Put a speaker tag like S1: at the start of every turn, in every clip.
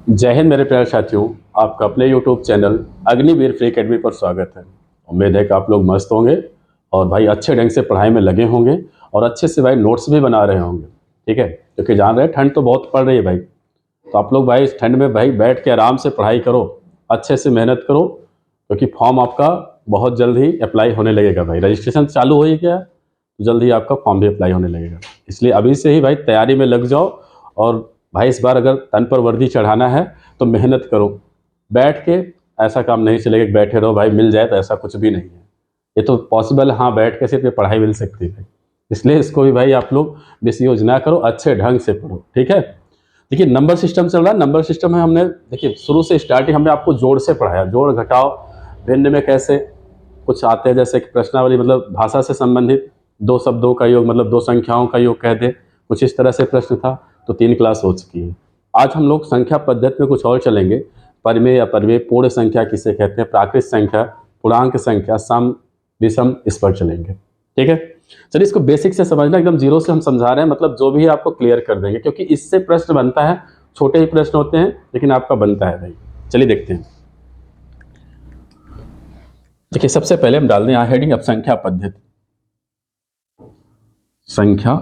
S1: जय हिंद मेरे प्यारे साथियों। आपका अपने YouTube channel Agniveer free academy पर स्वागत है। उम्मीद है कि आप लोग मस्त होंगे और भाई अच्छे ढंग से पढ़ाई में लगे होंगे और अच्छे से भाई नोट्स भी बना रहे होंगे। ठीक है, क्योंकि जान रहे हैं ठंड तो बहुत पड़ रही है भाई, तो आप लोग भाई इस ठंड में भाई बैठ के आराम से पढ़ाई करो, अच्छे से मेहनत करो, क्योंकि फॉर्म आपका बहुत जल्द ही अप्लाई होने लगेगा। भाई रजिस्ट्रेशन चालू हो ही गया, तो जल्द ही आपका फॉर्म भी अप्लाई होने लगेगा। इसलिए अभी से ही भाई तैयारी में लग जाओ। और भाई इस बार अगर तन पर वर्दी चढ़ाना है तो मेहनत करो। बैठ के ऐसा काम नहीं चलेगा कि बैठे रहो भाई मिल जाए, तो ऐसा कुछ भी नहीं है। ये तो पॉसिबल है, हाँ बैठ के सिर्फ ये पढ़ाई मिल सकती है। इसलिए इसको भी भाई आप लोग मिसयूज ना करो, अच्छे ढंग से पढ़ो। ठीक है, देखिए नंबर सिस्टम चल रहा है। नंबर सिस्टम में हमने देखिए शुरू से स्टार्टिंग हमने आपको जोड़ से पढ़ाया, जोड़ घटाओ भिन्न में कैसे कुछ आते हैं, जैसे कि प्रश्नावली मतलब भाषा से संबंधित दो शब्दों का योग मतलब दो संख्याओं का योग कह दे, कुछ इस तरह से प्रश्न था। तो 3 क्लास हो चुकी है। आज हम लोग संख्या पद्धति में कुछ और चलेंगे। परिमेय अपरिमेय, पूर्ण संख्या किसे कहते हैं, प्राकृत संख्या, पूर्णांक संख्या, सम विषम, इस पर चलेंगे। ठीक है, चलिए इसको बेसिक से समझना, एकदम जीरो से हम समझा रहे हैं, मतलब जो भी है आपको क्लियर कर देंगे, क्योंकि इससे प्रश्न बनता है। छोटे ही प्रश्न होते हैं लेकिन आपका बनता है भाई। चलिए देखते हैं। देखिए सबसे पहले हम डाल दें यहाँ हेडिंग, अब संख्या पद्धति। संख्या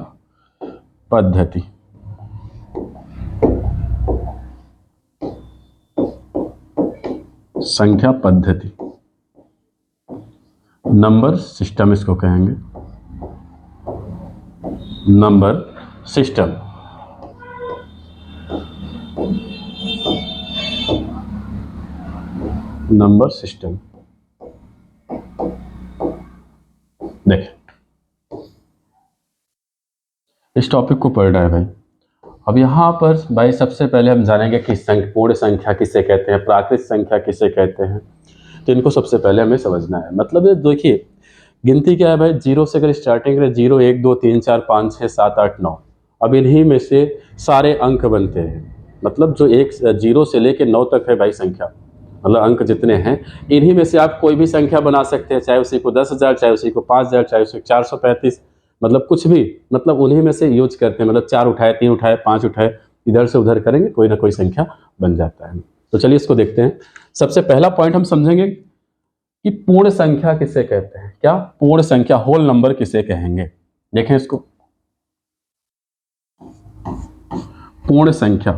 S1: पद्धति, संख्या पद्धति, नंबर सिस्टम इसको कहेंगे, नंबर सिस्टम। नंबर सिस्टम देख, इस टॉपिक को पढ़ रहा है भाई। अब यहाँ पर भाई सबसे पहले हम जानेंगे कि पूर्ण संख्या किसे कहते हैं, प्राकृत संख्या किसे कहते हैं। तो इनको सबसे पहले हमें समझना है। मतलब ये देखिए गिनती क्या है भाई, जीरो से अगर स्टार्टिंग करें, 0 1 2 3 4 5 6 7 8 9, अब इन्हीं में से सारे अंक बनते हैं। मतलब जो एक 0 से लेकर 9 तक है भाई संख्या, मतलब अंक जितने हैं, इन्हीं में से आप कोई भी संख्या बना सकते हैं, चाहे उसी को 10,000, चाहे उसी को 5,000, चाहे उसी को 435, मतलब कुछ भी, मतलब उन्हीं में से यूज करते हैं। मतलब 4 उठाए, 3 उठाए, 5 उठाए, इधर से उधर करेंगे कोई ना कोई संख्या बन जाता है। तो चलिए इसको देखते हैं। सबसे पहला पॉइंट हम समझेंगे कि पूर्ण संख्या किसे कहते हैं। क्या पूर्ण संख्या, होल नंबर किसे कहेंगे। देखें इसको, पूर्ण संख्या।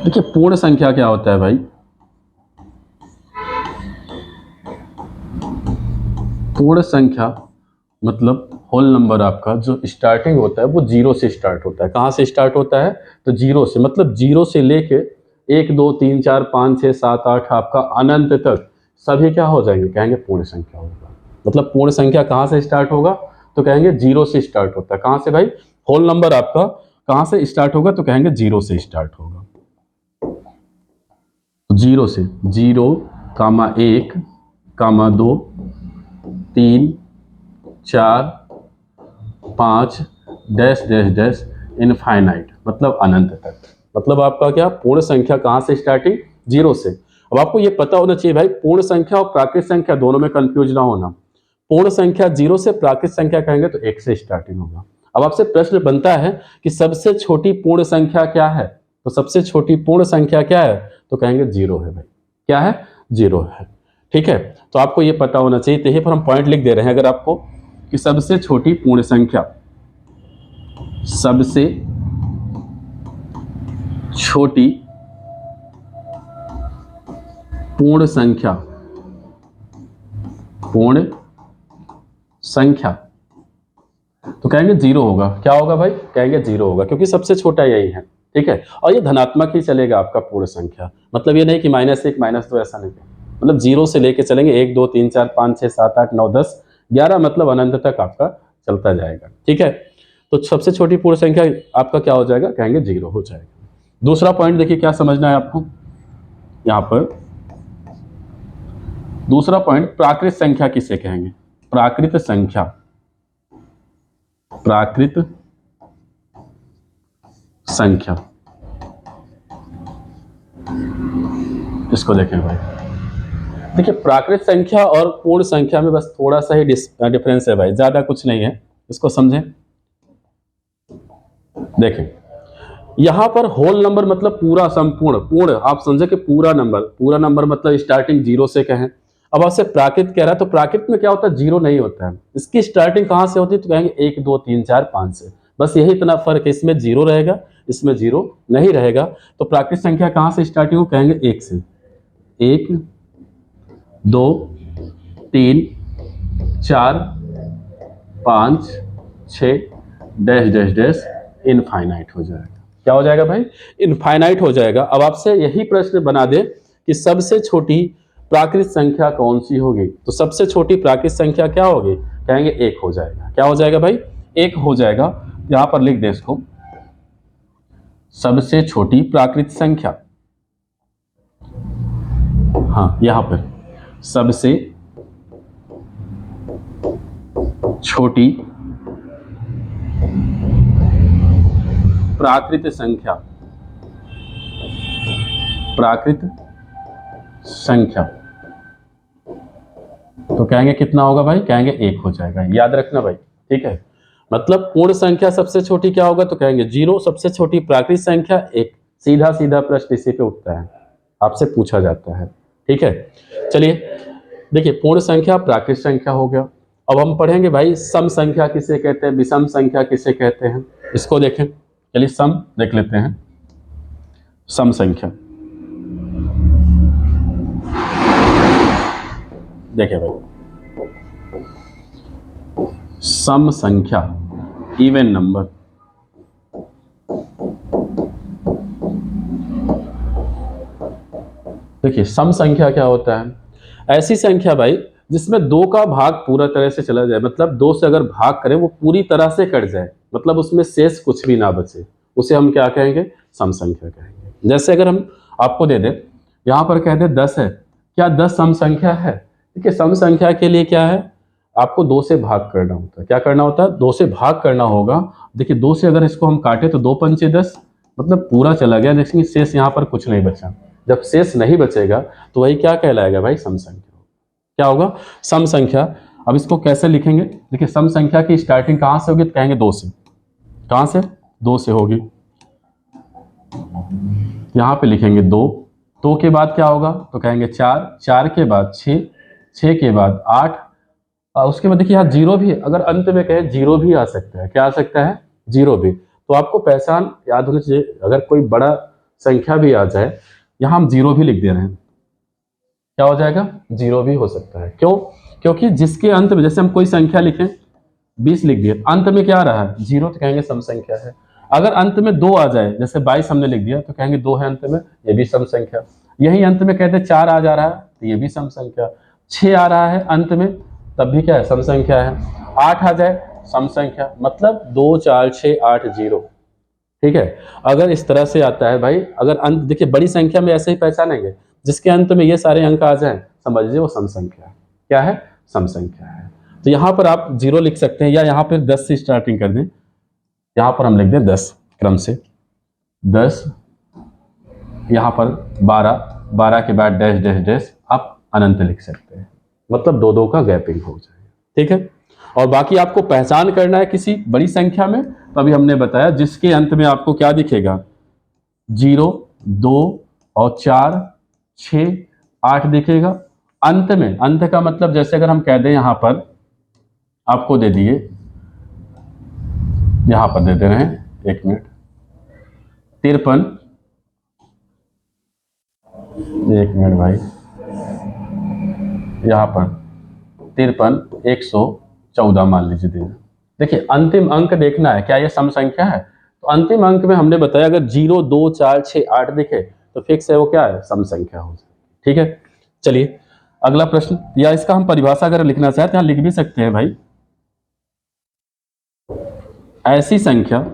S1: देखिए पूर्ण संख्या क्या होता है भाई, पूर्ण संख्या मतलब होल नंबर आपका जो स्टार्टिंग होता है वो 0 से स्टार्ट होता है। कहाँ से स्टार्ट होता है, तो 0 से, मतलब 0 से लेके 1 2 3 4 5 6 7 8 आपका अनंत तक सभी क्या हो जाएंगे, कहेंगे पूर्ण संख्या होगा। मतलब पूर्ण संख्या कहाँ से स्टार्ट होगा, तो कहेंगे 0 से स्टार्ट होता है। कहाँ से भाई, होल नंबर आपका कहाँ से स्टार्ट होगा, तो कहेंगे 0 से स्टार्ट होगा। 0 से, 0 कामा 1 कामा 2 3 4 5 डैश डैश डैश इनफाइनाइट, मतलब अनंत तक। मतलब आपका क्या, पूर्ण संख्या कहाँ से स्टार्टिंग, 0 से। अब आपको ये पता होना चाहिए भाई, पूर्ण संख्या और प्राकृत संख्या दोनों में कंफ्यूज ना होना। पूर्ण संख्या 0 से, प्राकृत संख्या कहेंगे तो 1 से स्टार्टिंग होगा। अब आपसे प्रश्न बनता है कि सबसे छोटी पूर्ण संख्या क्या है, तो सबसे छोटी पूर्ण संख्या क्या है, तो कहेंगे 0 है भाई। क्या है, 0 है। ठीक है, तो आपको ये पता होना चाहिए। तो यहीं पर हम पॉइंट लिख दे रहे हैं अगर आपको, कि सबसे छोटी पूर्ण संख्या, सबसे छोटी पूर्ण संख्या, पूर्ण संख्या, तो कहेंगे 0 होगा। क्या होगा भाई, कहेंगे 0 होगा, क्योंकि सबसे छोटा यही है। ठीक है, और ये धनात्मक ही चलेगा आपका पूर्ण संख्या। मतलब ये नहीं कि -1 -2, ऐसा नहीं। मतलब 0 से लेके चलेंगे 1 2 3 4 5 6 7 8 9 10 11, मतलब अनंत तक आपका चलता जाएगा। ठीक है, तो सबसे छोटी पूर्ण संख्या आपका क्या हो जाएगा, कहेंगे 0 हो जाएगा। दूसरा पॉइंट देखिए क्या समझना है आपको यहाँ पर। दूसरा पॉइंट, प्राकृत संख्या किसे कहेंगे, प्राकृत संख्या, प्राकृत संख्या, इसको देखें भाई। देखिए प्राकृत संख्या और पूर्ण संख्या में बस थोड़ा सा ही डिफरेंस है भाई, ज्यादा कुछ नहीं है, इसको समझें। देखें यहाँ पर होल नंबर मतलब पूरा, संपूर्ण, पूर्ण, आप समझे कि पूरा नंबर मतलब स्टार्टिंग जीरो से कहें। अब आपसे प्राकृत कह रहा है, तो प्राकृत में क्या होता है, जीरो नहीं होता है। इसकी स्टार्टिंग कहाँ से होती है, तो कहेंगे 1 2 3 4 5 से। बस यही इतना फर्क है, इसमें जीरो रहेगा, इसमें जीरो नहीं रहेगा। तो प्राकृत संख्या कहाँ से स्टार्टिंग हो, कहेंगे 1 से। 1 2 3 4 5 6 डैश डैश डैश इनफाइनाइट हो जाएगा। क्या हो जाएगा भाई, इनफाइनाइट हो जाएगा। अब आपसे यही प्रश्न बना दे कि सबसे छोटी प्राकृत संख्या कौन सी होगी, तो सबसे छोटी प्राकृत संख्या क्या होगी, कहेंगे 1 हो जाएगा। क्या हो जाएगा भाई, 1 हो जाएगा। यहां पर लिख दे इसको, सबसे छोटी प्राकृत संख्या। हाँ, यहां पर सबसे छोटी प्राकृत संख्या, प्राकृत संख्या, तो कहेंगे कितना होगा भाई, कहेंगे 1 हो जाएगा। याद रखना भाई, ठीक है। मतलब पूर्ण संख्या सबसे छोटी क्या होगा, तो कहेंगे 0, सबसे छोटी प्राकृत संख्या 1। सीधा सीधा प्रश्न इसी पे उठता है, आपसे पूछा जाता है, ठीक है। चलिए देखिए, पूर्ण संख्या प्राकृत संख्या हो गया। अब हम पढ़ेंगे भाई सम संख्या किसे कहते हैं, विषम संख्या किसे कहते हैं, इसको देखें। चलिए सम देख लेते हैं। सम संख्या, देखिए भाई, सम संख्या, इवन नंबर। देखिए सम संख्या क्या होता है, ऐसी संख्या भाई जिसमें 2 का भाग पूरा तरह से चला जाए, मतलब 2 से अगर भाग करें वो पूरी तरह से कट जाए, मतलब उसमें शेष कुछ भी ना बचे, उसे हम क्या कहेंगे, सम संख्या कहेंगे। जैसे अगर हम आपको दे दें, यहाँ पर कह दें 10 है, क्या 10 सम संख्या है। देखिए सम संख्या के लिए क्या है, आपको 2 से भाग करना होता है। क्या करना होता है, 2 से भाग करना होगा। देखिए 2 से अगर इसको हम काटे तो 2 पंचे 10, मतलब पूरा चला गया, देखेंगे शेष यहाँ पर कुछ नहीं बचा। जब शेष नहीं बचेगा तो वही क्या कहलाएगा भाई, सम संख्या। क्या होगा, सम संख्या। अब इसको कैसे लिखेंगे, देखिए सम संख्या की स्टार्टिंग कहां से होगी, तो कहेंगे 2 से। कहां से, 2 से होगी। यहां पे लिखेंगे 2, 2 के बाद क्या होगा, तो कहेंगे 4, 4 के बाद 6, 6 के बाद 8, और उसके बाद देखिए यहाँ जीरो भी, अगर अंत में कहें जीरो भी आ सकता है। क्या आ सकता है, जीरो भी। तो आपको पहचान याद होनी चाहिए, अगर कोई बड़ा संख्या भी आ जाए, यहाँ हम जीरो भी लिख दे रहे हैं, क्या हो जाएगा, जीरो भी हो सकता है। क्यों, क्योंकि जिसके अंत में, जैसे हम कोई संख्या लिखें, 20 लिख दिया, अंत में क्या आ रहा है, जीरो, तो कहेंगे सम संख्या है। अगर अंत में 2 आ जाए, जैसे 22 हमने लिख दिया, तो कहेंगे 2 है अंत में, ये भी सम संख्या। यही अंत में कहते हैं 4 आ जा रहा है, तो ये भी सम संख्या। 6 आ रहा है अंत में, तब भी क्या है, सम संख्या है। 8 आ जाए, सम संख्या, मतलब 2 4 6 8 0, ठीक है। अगर इस तरह से आता है भाई, अगर अंत, देखिए बड़ी संख्या में ऐसे ही पहचानेंगे, जिसके अंत में ये सारे अंक आ जाएं, समझ लीजिए वो सम संख्या है। क्या है, सम संख्या है। तो यहाँ पर आप 0 लिख सकते हैं, या यहाँ पर 10 से स्टार्टिंग कर दें। यहाँ पर हम लिख दें 10 क्रम से, 10, यहाँ पर 12, 12 के बाद डैश डैश डैश, आप अनंत लिख सकते हैं, मतलब 2 2 का गैपिंग हो जाएगा, ठीक है। और बाकी आपको पहचान करना है किसी बड़ी संख्या में, तो अभी हमने बताया जिसके अंत में आपको क्या दिखेगा, 0 2 और 4 6 8 दिखेगा। अंत में, अंत का मतलब जैसे अगर हम कह दें, यहां पर आपको दे दिए, यहां पर दे दे रहे हैं, 1 मिनट, 53, 1 मिनट भाई, यहां पर 53 114 मान लीजिए दे। देखिए अंतिम अंक देखना है, क्या यह सम संख्या है, तो अंतिम अंक में हमने बताया अगर 0 2 4 6 8 दिखे तो फिक्स है, वो क्या है, सम संख्या हो जाए, ठीक है। चलिए अगला प्रश्न, या इसका हम परिभाषा अगर लिखना चाहें तो यहां लिख भी सकते हैं भाई, ऐसी संख्या,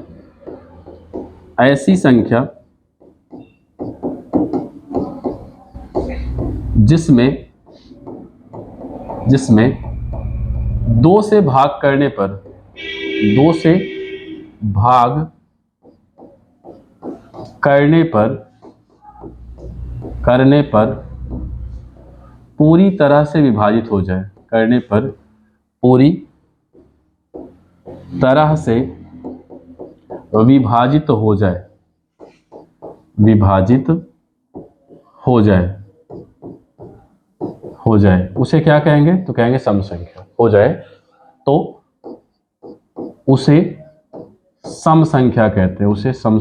S1: ऐसी संख्या जिसमें, जिसमें 2 से भाग करने पर, 2 से भाग करने पर, करने पर पूरी तरह से विभाजित हो जाए, करने पर पूरी तरह से विभाजित हो जाए, विभाजित हो जाए, हो जाए उसे क्या कहेंगे? तो कहेंगे सम संख्या। हो जाए तो उसे सम संख्या कहते हैं, उसे सम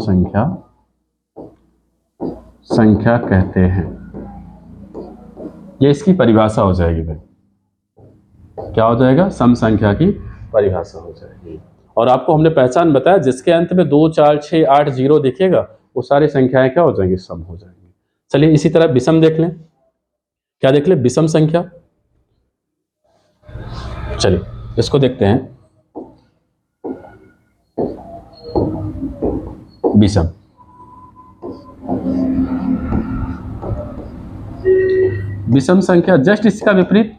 S1: संख्या कहते हैं। ये इसकी परिभाषा हो जाएगी भाई। क्या हो जाएगा? सम संख्या की परिभाषा हो जाएगी। और आपको हमने पहचान बताया, जिसके अंत में 2, 4, 6, 8, 0 दिखेगा वो सारी संख्याएं क्या हो जाएंगी? सम हो जाएंगी। चलिए इसी तरह विषम देख लें। क्या देख लें? विषम संख्या। चलिए इसको देखते हैं। विषम, विषम संख्या जस्ट इसका विपरीत,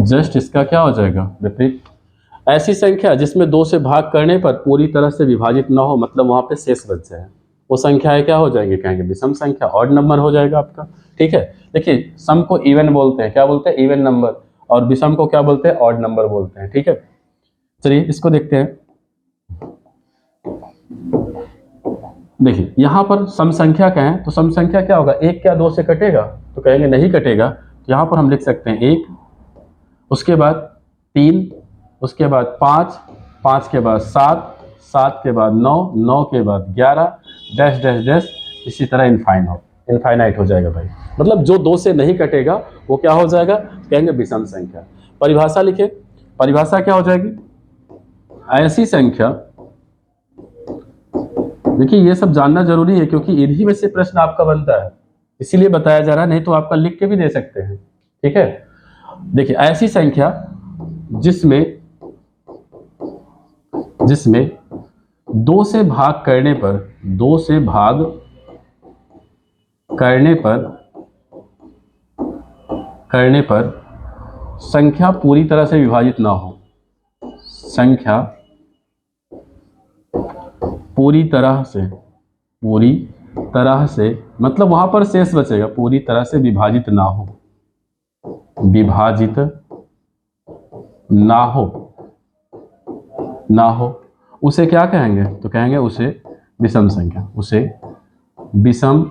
S1: जस्ट इसका क्या हो जाएगा? विपरीत। ऐसी संख्या जिसमें 2 से भाग करने पर पूरी तरह से विभाजित ना हो, मतलब वहां पे शेष बच जाए, वो संख्याएं क्या हो जाएंगी? कहेंगे विषम संख्या। ऑड नंबर हो जाएगा आपका। ठीक है, देखिए सम को इवन बोलते हैं। क्या बोलते हैं? Even number. और विषम को क्या बोलते हैं? ऑड नंबर बोलते हैं। ठीक है, चलिए इसको देखते हैं। देखिए यहां पर सम संख्या क्या है? तो सम संख्या क्या होगा? 1 क्या 2 से कटेगा? तो कहेंगे नहीं कटेगा। तो यहां पर हम लिख सकते हैं 1, उसके बाद 3, उसके बाद 5, 5 के बाद 7, 7 के बाद 9, 9 के बाद 11, डैश डैश डैश, इसी तरह इनफाइनाइट हो जाएगा भाई। मतलब जो 2 से नहीं कटेगा वो क्या हो जाएगा? कहेंगे विषम संख्या। परिभाषा लिखे। परिभाषा क्या हो जाएगी? ऐसी संख्या, देखिए ये सब जानना जरूरी है क्योंकि इन्हीं में से प्रश्न आपका बनता है, इसीलिए बताया जा रहा है, नहीं तो आपका लिख के भी दे सकते हैं। ठीक है, देखिए ऐसी संख्या जिसमें 2 से भाग करने पर, 2 से भाग करने पर संख्या पूरी तरह से विभाजित ना हो, संख्या पूरी तरह से मतलब वहां पर शेष बचेगा, पूरी तरह से विभाजित ना हो, विभाजित ना हो, उसे क्या कहेंगे? तो कहेंगे उसे विषम संख्या, उसे विषम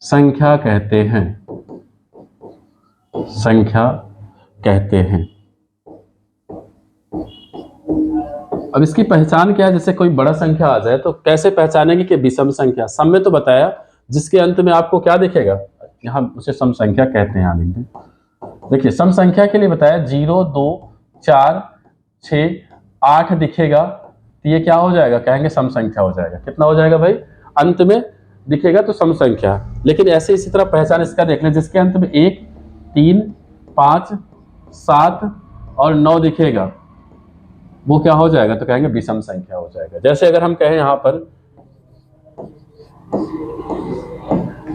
S1: संख्या कहते हैं, अब इसकी पहचान क्या है? जैसे कोई बड़ा संख्या आ जाए तो कैसे पहचानेंगे कि विषम संख्या? सम में तो बताया, जिसके अंत में आपको क्या दिखेगा, यहाँ उसे सम संख्या कहते हैं। यहाँ लिख दें। देखिए सम संख्या के लिए बताया 0, 2, 4, 6, 8 दिखेगा तो ये क्या हो जाएगा? कहेंगे सम संख्या हो जाएगा। कितना हो जाएगा भाई? अंत में दिखेगा तो सम संख्या। लेकिन ऐसे इसी तरह पहचान इसका देख लें, जिसके अंत में 1, 3, 5, 7 और 9 दिखेगा वो क्या हो जाएगा? तो कहेंगे विषम संख्या हो जाएगा। जैसे अगर हम कहें यहां पर,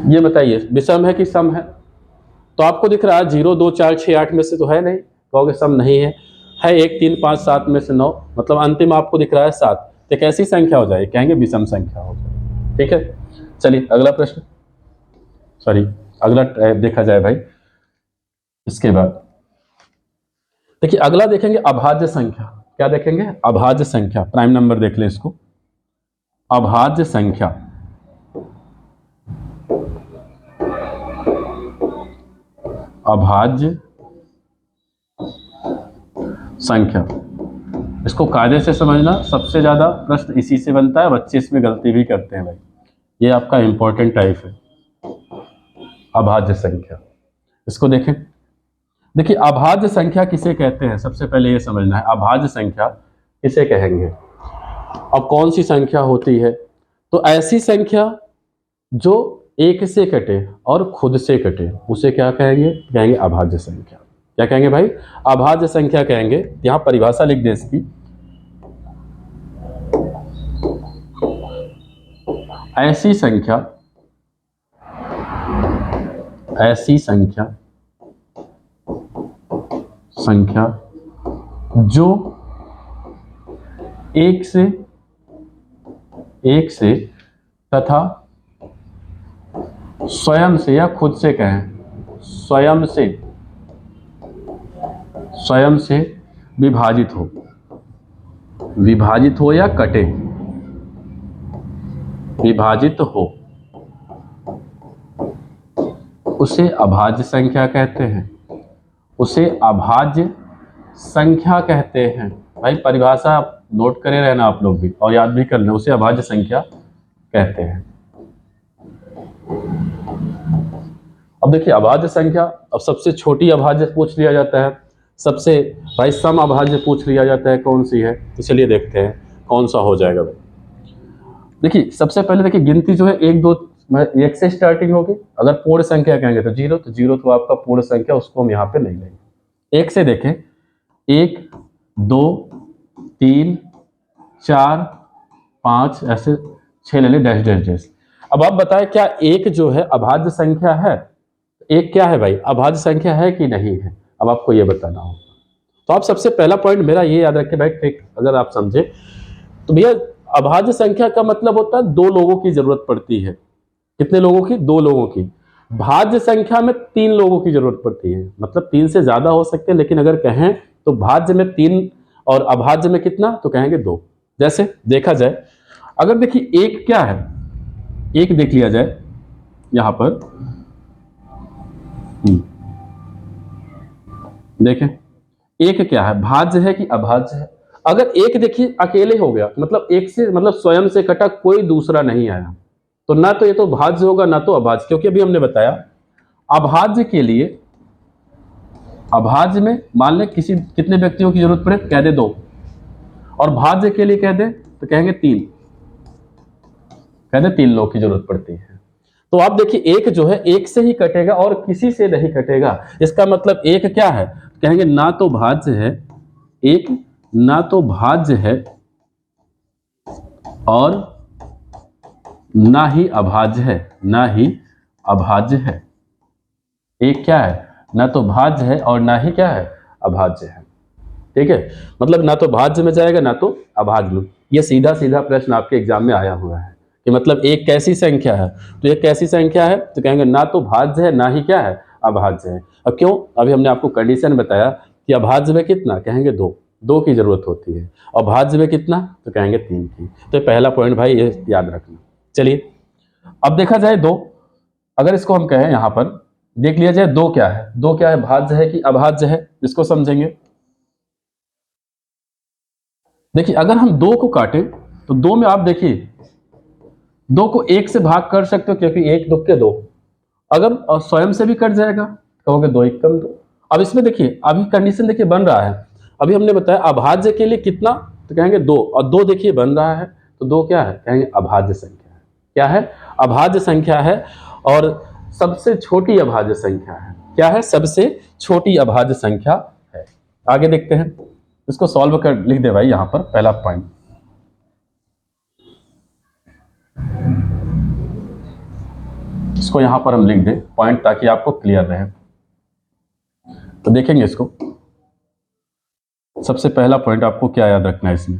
S1: ये बताइए विषम है कि सम है? तो आपको दिख रहा है 0, 2, 4, 6, 8 में से तो है नहीं, कहोगे सम नहीं है। 1, 3, 5, 7 में से 9, मतलब अंतिम आपको दिख रहा है 7, तो कैसी संख्या हो जाएगी? कहेंगे विषम संख्या हो जाएगी। ठीक है, चलिए अगला प्रश्न, सॉरी अगला देखा जाए भाई। इसके बाद देखिए अगला देखेंगे अभाज्य संख्या। क्या देखेंगे? अभाज्य संख्या। प्राइम नंबर देख लें इसको। अभाज्य संख्या, अभाज्य संख्या, इसको कायदे से समझना। सबसे ज्यादा प्रश्न इसी से बनता है, बच्चे इसमें गलती भी करते हैं भाई। ये आपका इंपॉर्टेंट टाइप है, अभाज्य संख्या। इसको देखें। देखिए अभाज्य संख्या किसे कहते हैं? सबसे पहले ये समझना है, अभाज्य संख्या किसे कहेंगे। अब कौन सी संख्या होती है? तो ऐसी संख्या जो 1 से कटे और खुद से कटे, उसे क्या कहेंगे? कहेंगे अभाज्य संख्या। क्या कहेंगे भाई? अभाज्य संख्या कहेंगे। यहां परिभाषा लिख दे इसकी। ऐसी संख्या जो 1 से तथा स्वयं से, या खुद से कहें, स्वयं से विभाजित हो, विभाजित हो या कटे, विभाजित हो, उसे अभाज्य संख्या कहते हैं, उसे अभाज्य संख्या कहते हैं। भाई परिभाषा नोट करे रहना आप लोग भी और याद भी कर लें, उसे अभाज्य संख्या कहते हैं। अब देखिए अभाज्य संख्या, अब सबसे छोटी अभाज्य पूछ लिया जाता है, सबसे भाई सम अभाज्य पूछ लिया जाता है, कौन सी है? तो चलिए देखते हैं कौन सा हो जाएगा भाई। देखिए सबसे पहले देखिए गिनती जो है 1 2 1 से स्टार्टिंग होगी। अगर पूर्ण संख्या कहेंगे तो 0, तो 0 तो आपका पूर्ण संख्या, उसको हम यहाँ पे नहीं लेंगे। 1 से देखें, 1 2 3 4 5 ऐसे 6 ले लें, डैश डैश डैश। अब आप बताएं क्या 1 जो है अभाज्य संख्या है? 1 क्या है भाई, अभाज्य संख्या है कि नहीं है? अब आपको ये बताना होगा। तो आप सबसे पहला पॉइंट मेरा ये याद रखें भाई, ट्रिक अगर आप समझे तो भैया अभाज्य संख्या का मतलब होता है 2 लोगों की जरूरत पड़ती है। कितने लोगों की? 2 लोगों की। भाज्य संख्या में 3 लोगों की जरूरत पड़ती है, मतलब 3 से ज्यादा हो सकते हैं, लेकिन अगर कहें तो भाज्य में 3 और अभाज्य में कितना, तो कहेंगे 2। जैसे देखा जाए, अगर देखिए 1 क्या है, 1 देख लिया जाए यहां पर, देखें 1 क्या है, भाज्य है कि अभाज्य है? अगर 1 देखिए अकेले हो गया, मतलब 1 से मतलब स्वयं से कटा, कोई दूसरा नहीं आया, तो ना तो ये तो भाज्य होगा ना तो अभाज्य, क्योंकि अभी हमने बताया अभाज्य के लिए, अभाज्य में मान लें किसी कितने व्यक्तियों की जरूरत पड़े, कह दे 2, और भाज्य के लिए कह दे तो कहेंगे 3, कह दे 3 लोग की जरूरत पड़ती है। तो आप देखिए 1 जो है 1 से ही कटेगा और किसी से नहीं कटेगा। इसका मतलब 1 क्या है, कहेंगे ना तो भाज्य है, 1 ना तो भाज्य है और ना ही अभाज्य है, ना ही अभाज्य है। 1 क्या है, ना तो भाज्य है और ना ही क्या है, अभाज्य है। ठीक है, मतलब ना तो भाज्य में जाएगा ना तो अभाज्य में। ये सीधा सीधा प्रश्न आपके एग्जाम में आया हुआ है कि मतलब 1 कैसी संख्या है, तो 1 कैसी संख्या है, तो कहेंगे ना तो भाज्य है ना ही क्या है, अभाज्य है। अब क्यों, अभी हमने आपको कंडीशन बताया कि अभाज्य में कितना, कहेंगे 2 की जरूरत होती है, और भाज्य में कितना, तो कहेंगे 3 की। तो पहला पॉइंट भाई ये याद रखना। चलिए अब देखा जाए 2, अगर इसको हम कहें यहां पर देख लिया जाए 2 क्या है, 2 क्या है, भाज्य है कि अभाज्य है, इसको समझेंगे। देखिए अगर हम 2 को काटें तो 2 में आप देखिए 2 को 1 से भाग कर सकते हो, क्योंकि 1 2 के 2, अगर स्वयं से भी कट जाएगा कहोगे 2 1 कम 2। अब इसमें देखिए अभी कंडीशन देखिए बन रहा है, अभी हमने बताया अभाज्य के लिए कितना, तो कहेंगे 2, और 2 देखिए बन रहा है, तो 2 क्या है, कहेंगे अभाज्य संख्या है। क्या है, अभाज्य संख्या है, और सबसे छोटी अभाज्य संख्या है। क्या है, सबसे छोटी अभाज्य संख्या है। आगे देखते हैं, इसको सॉल्व कर लिख दे भाई यहां पर पहला पॉइंट। इसको यहां पर हम लिख दें पॉइंट, ताकि आपको क्लियर रहे। तो देखेंगे इसको, सबसे पहला पॉइंट आपको क्या याद रखना है इसमें,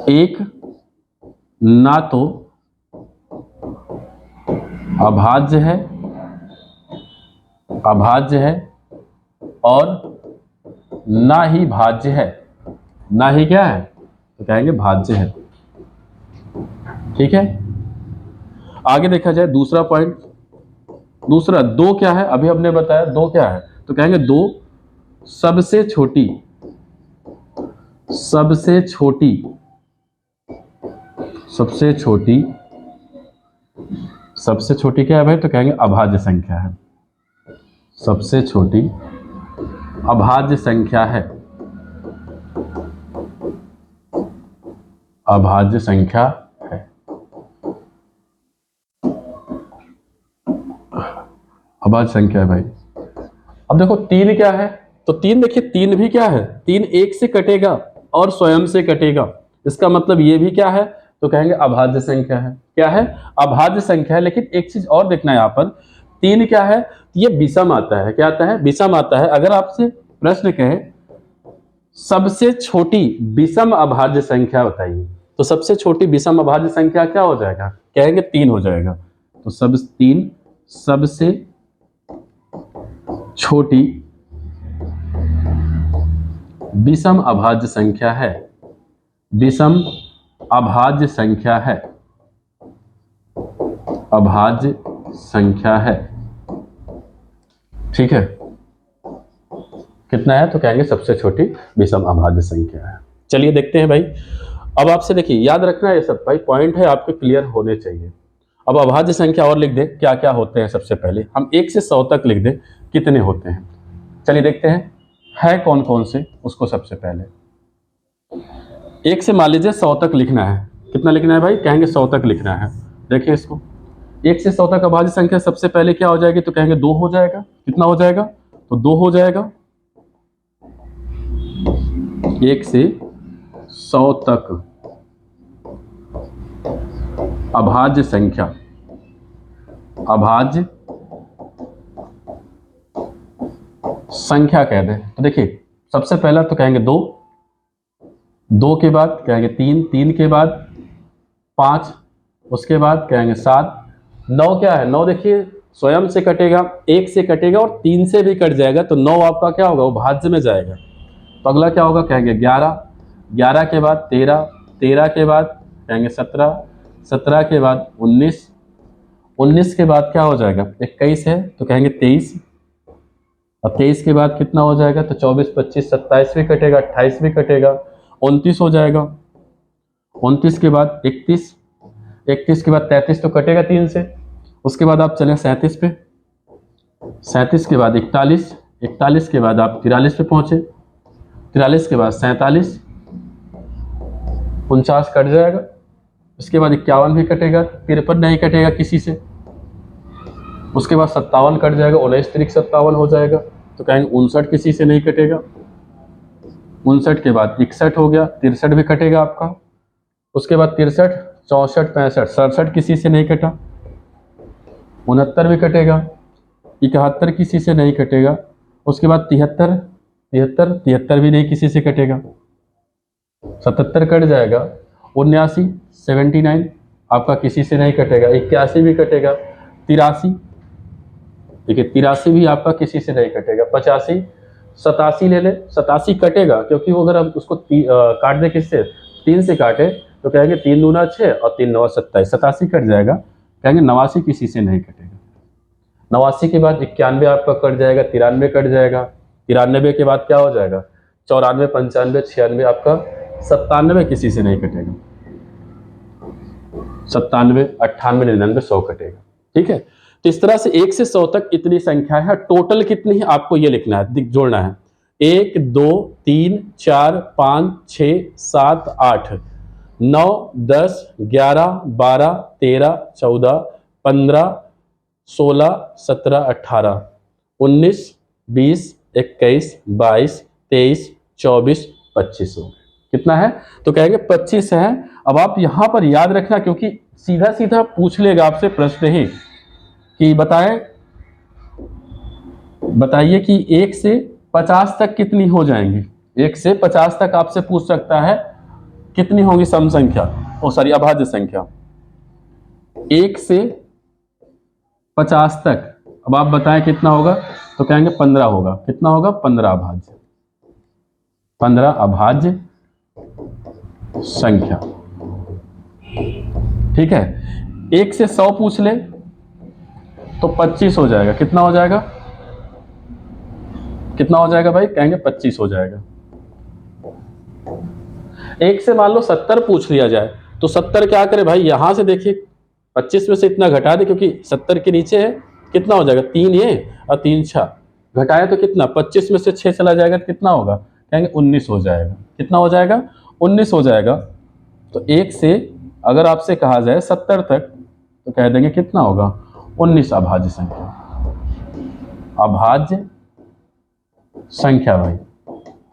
S1: 1 ना तो अभाज्य है, अभाज्य है और ना ही भाज्य है, ना ही क्या है, तो कहेंगे भाज्य है। ठीक है, आगे देखा जाए दूसरा पॉइंट, दूसरा 2 क्या है, अभी हमने बताया 2 क्या है, तो कहेंगे 2 सबसे छोटी, सबसे छोटी, सबसे छोटी, सबसे छोटी क्या है भाई, तो कहेंगे अभाज्य संख्या है, सबसे छोटी अभाज्य संख्या है, अभाज्य संख्या है। अभाज्य संख्या है भाई। अब देखो 3 क्या है, तो 3 देखिए 3 भी क्या है, 3 1 से कटेगा और स्वयं से कटेगा, इसका मतलब ये भी क्या है, तो कहेंगे अभाज्य संख्या है। क्या है, अभाज्य संख्या है। लेकिन एक चीज और देखना है यहाँ पर, 3 क्या है, ये विषम आता है। क्या आता है, विषम आता है। अगर आपसे प्रश्न कहे सबसे छोटी विषम अभाज्य संख्या बताइए, तो सबसे छोटी विषम अभाज्य संख्या क्या हो जाएगा, कहेंगे 3 हो जाएगा। तो 3 सबसे छोटी विषम अभाज्य संख्या है, विषम अभाज्य संख्या है, अभाज्य संख्या है। ठीक है, कितना है तो कहेंगे सबसे छोटी विषम अभाज्य संख्या है। चलिए देखते हैं भाई। अब आपसे देखिए, याद रखना ये सब भाई पॉइंट है आपके क्लियर होने चाहिए। अब अभाज्य संख्या और लिख दे क्या क्या होते हैं। सबसे पहले हम 1 से 100 तक लिख दे कितने होते हैं। चलिए देखते हैं है कौन कौन से। उसको सबसे पहले 1 से मान लीजिए 100 तक लिखना है। कितना लिखना है भाई, कहेंगे 100 तक लिखना है। देखिए इसको 1 से 100 तक अभाज्य संख्या सबसे पहले क्या हो जाएगी तो कहेंगे 2 हो जाएगा। कितना हो जाएगा तो 2 हो जाएगा। 1 से 100 तक अभाज्य संख्या, अभाज्य संख्या कह दे तो देखिए सबसे पहला तो कहेंगे 2, 2 के बाद कहेंगे 3, 3 के बाद 5, उसके बाद कहेंगे 7, 9 क्या है 9 देखिए स्वयं से कटेगा, 1 से कटेगा और 3 से भी कट जाएगा तो 9 आपका क्या होगा वो भाज्य में जाएगा। तो अगला क्या होगा कहेंगे 11, 11 के बाद 13, 13 के बाद कहेंगे 17, 17 के बाद 19, 19 के बाद क्या हो जाएगा 21 है तो कहेंगे 23, और 23 के बाद कितना हो जाएगा तो 24, 25, 27 भी कटेगा, 28 भी कटेगा, 29 हो जाएगा। 29 के बाद 31, 31 के बाद 33 तो कटेगा 3 से। उसके बाद आप चले 37 पे, 37 के बाद 41, 41 के बाद आप 43 पे पहुंचे, 43 के बाद 47, 49 कट जाएगा। उसके बाद 51 भी कटेगा, 53 नहीं कटेगा किसी से। उसके बाद 57 कट जाएगा, 19 तिरिक 57 हो जाएगा तो कहेंगे 59 किसी से नहीं कटेगा। 59 के बाद 61 हो गया, 63 भी कटेगा आपका। उसके बाद 63, 64, 65, 67 किसी से नहीं कटा। 69 भी कटेगा, 71 किसी से नहीं कटेगा। उसके बाद 73, 73, 73 भी नहीं किसी से कटेगा। 77 कट जाएगा, 79, 79 आपका किसी से नहीं कटेगा। 81 भी कटेगा, 83 देखिए 83 भी आपका किसी से नहीं कटेगा। 85, 87 ले ले, 87 कटेगा क्योंकि वो अगर हम उसको काट दे किससे 3 से काटे तो कहेंगे 3 दूना 6 और 3 9 27, 87 कट जाएगा। कहेंगे 89 किसी से नहीं कटेगा। 89 के बाद 91 आपका कट जाएगा, 93 कट जाएगा। 93 के बाद क्या हो जाएगा 94, 95, 96 आपका 97 किसी से नहीं कटेगा। 97, 98, 99, 100 कटेगा। ठीक है, तो इस तरह से 1 से 100 तक इतनी संख्या है। टोटल कितनी है आपको ये लिखना है, जोड़ना है। 1, 2, 3, 4, 5, 6, 7, 8, 9, 10, 11, 12, 13, 14, 15, 16, 17, 18, 19, 20, 21, 22, 23, 24, 25 हो गए। कितना है तो कहेंगे 25 है। अब आप यहां पर याद रखना क्योंकि सीधा सीधा पूछ लेगा आपसे प्रश्न ही कि बताइए कि 1 से 50 तक कितनी हो जाएंगी। 1 से 50 तक आपसे पूछ सकता है कितनी होगी सम संख्या, अभाज्य संख्या 1 से 50 तक। अब आप बताएं कितना होगा तो कहेंगे 15 होगा। कितना होगा 15 अभाज्य, 15 अभाज्य संख्या। ठीक है, 1 से 100 पूछ ले तो 25 हो जाएगा। कितना हो जाएगा, कितना हो जाएगा भाई, कहेंगे 25 हो जाएगा। 1 से मान लो 70 पूछ लिया जाए तो 70 क्या करे भाई, यहां से देखिए 25 में से इतना घटा दे क्योंकि 70 के नीचे है। कितना हो जाएगा 3 ये और 3 6 घटाया तो कितना 25 में से 6 चला जाएगा तो कितना होगा, कहेंगे 19 हो जाएगा। कितना हो जाएगा 19 हो जाएगा। तो 1 से अगर आपसे कहा जाए 70 तक तो कह देंगे कितना होगा 19 अभाज्य संख्या, अभाज्य संख्या भाई।